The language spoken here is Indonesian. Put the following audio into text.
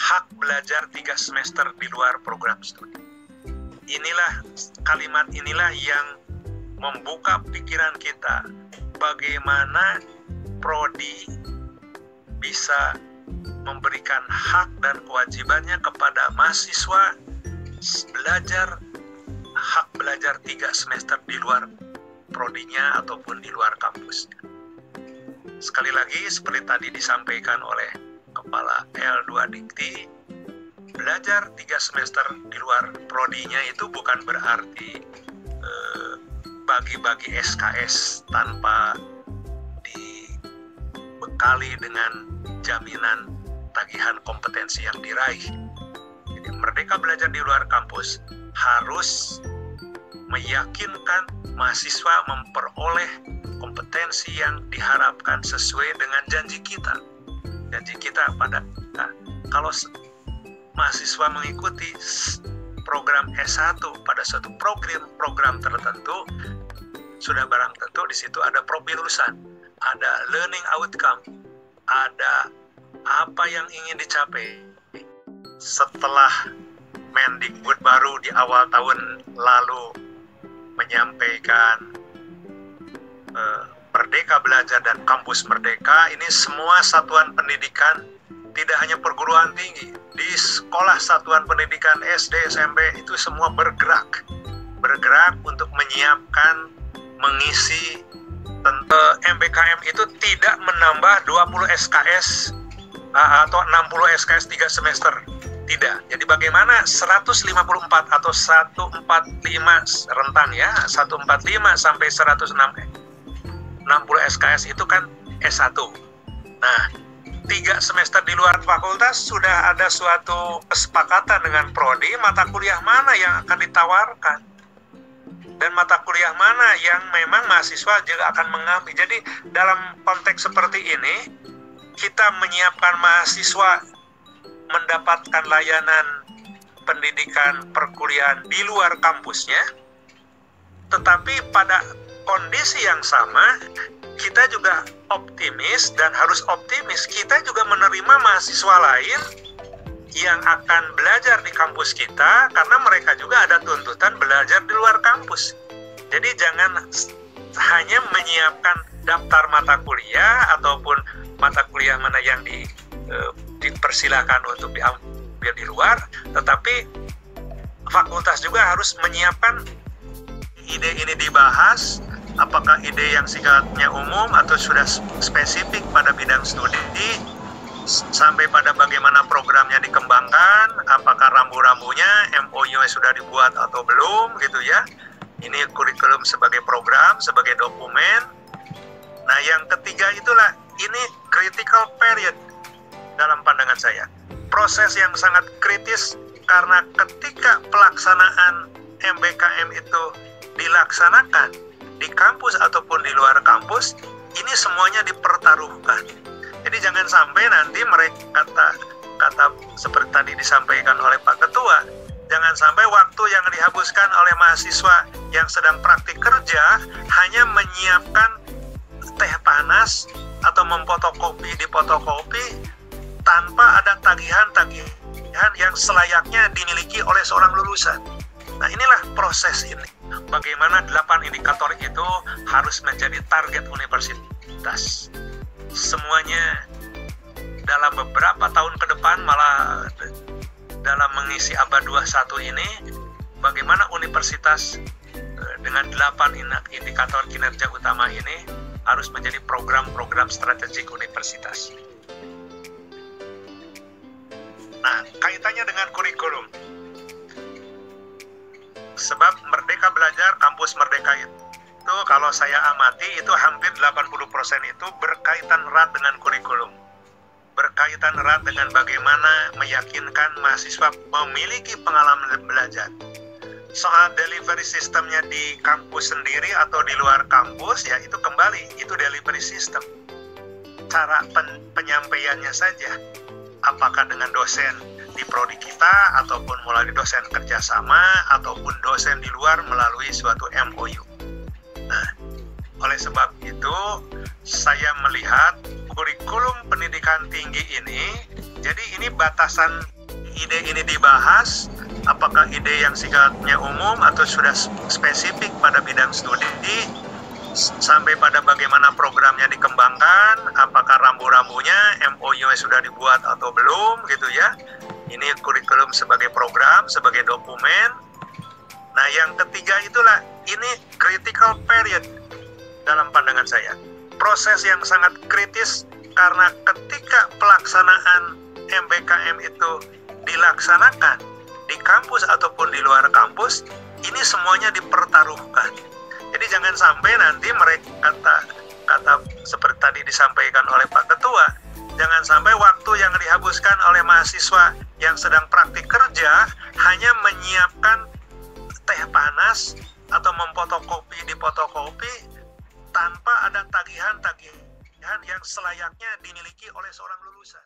hak belajar 3 semester di luar program studi. Kalimat inilah yang membuka pikiran kita bagaimana prodi bisa memberikan hak dan kewajibannya kepada mahasiswa hak belajar 3 semester di luar prodinya ataupun di luar kampus. Sekali lagi, seperti tadi disampaikan oleh Kepala L2 Dikti, belajar 3 semester di luar prodinya itu bukan berarti bagi-bagi SKS tanpa dibekali dengan jaminan tagihan kompetensi yang diraih. Jadi Merdeka Belajar di luar kampus harus meyakinkan mahasiswa memperoleh kompetensi yang diharapkan sesuai dengan janji kita. Janji kita pada kalau mahasiswa mengikuti program S1 pada suatu program tertentu, sudah barang tentu di situ ada profilusan, ada learning outcome, ada apa yang ingin dicapai. Setelah Mendikbud baru di awal tahun lalu menyampaikan Merdeka Belajar dan Kampus Merdeka, ini semua satuan pendidikan, tidak hanya perguruan tinggi, di sekolah satuan pendidikan SD, SMP itu semua bergerak untuk menyiapkan, mengisi. MBKM itu tidak menambah 20 SKS atau 60 SKS 3 semester. Tidak. Jadi bagaimana 154 atau 145 rentan ya, 145 sampai 160 SKS itu kan S1. Nah, 3 semester di luar fakultas sudah ada suatu kesepakatan dengan prodi mata kuliah mana yang akan ditawarkan dan mata kuliah mana yang memang mahasiswa juga akan mengambil. Jadi dalam konteks seperti ini kita menyiapkan mahasiswa mendapatkan layanan pendidikan perkuliahan di luar kampusnya, tetapi pada kondisi yang sama kita juga optimis dan harus optimis kita juga menerima mahasiswa lain yang akan belajar di kampus kita karena mereka juga ada tuntutan belajar di luar kampus. Jadi jangan hanya menyiapkan daftar mata kuliah ataupun mata kuliah mana yang dipersilakan untuk diambil di luar, tetapi fakultas juga harus menyiapkan ide ini dibahas, apakah ide yang sifatnya umum atau sudah spesifik pada bidang studi, sampai pada bagaimana programnya dikembangkan, apakah rambu-rambunya, MOU sudah dibuat atau belum gitu ya. Ini kurikulum sebagai program, sebagai dokumen. Nah yang ketiga itulah, ini critical period dalam pandangan saya. Proses yang sangat kritis karena ketika pelaksanaan MBKM itu dilaksanakan di kampus ataupun di luar kampus, ini semuanya dipertaruhkan. Jadi jangan sampai nanti mereka kata seperti tadi disampaikan oleh Pak Ketua, jangan sampai waktu yang dihabiskan oleh mahasiswa yang sedang praktik kerja hanya menyiapkan teh panas atau memfotokopi di fotokopi tanpa ada tagihan yang selayaknya dimiliki oleh seorang lulusan. Nah inilah proses ini. Bagaimana 8 indikator itu harus menjadi target universitas. Semuanya dalam beberapa tahun ke depan, malah dalam mengisi abad 21 ini, bagaimana universitas dengan 8 indikator kinerja utama ini harus menjadi program-program strategik universitas. Nah, kaitannya dengan kurikulum. Sebab Merdeka Belajar, Kampus Merdeka itu kalau saya amati itu hampir 80% itu berkaitan erat dengan kurikulum. Berkaitan erat dengan bagaimana meyakinkan mahasiswa memiliki pengalaman belajar. Soal delivery sistemnya di kampus sendiri atau di luar kampus, ya itu kembali, itu delivery system. Cara penyampaiannya saja. Apakah dengan dosen di prodi kita, ataupun melalui dosen kerjasama, ataupun dosen di luar melalui suatu MOU. Nah, oleh sebab itu, saya melihat kurikulum pendidikan tinggi ini, jadi ini batasan ide ini dibahas, apakah ide yang sifatnya umum atau sudah spesifik pada bidang studi, sampai pada bagaimana programnya dikembangkan, apakah rambu-rambunya, MOU-nya sudah dibuat atau belum gitu ya. Ini kurikulum sebagai program, sebagai dokumen. Nah, yang ketiga itulah, ini critical period dalam pandangan saya. Proses yang sangat kritis, karena ketika pelaksanaan MBKM itu dilaksanakan di kampus ataupun di luar kampus, ini semuanya dipertaruhkan. Jadi jangan sampai nanti mereka kata seperti tadi disampaikan oleh Pak Ketua, jangan sampai waktu yang dihabiskan oleh mahasiswa yang sedang praktik kerja hanya menyiapkan teh panas atau memfotokopi di fotokopi tanpa ada tagihan yang selayaknya dimiliki oleh seorang lulusan.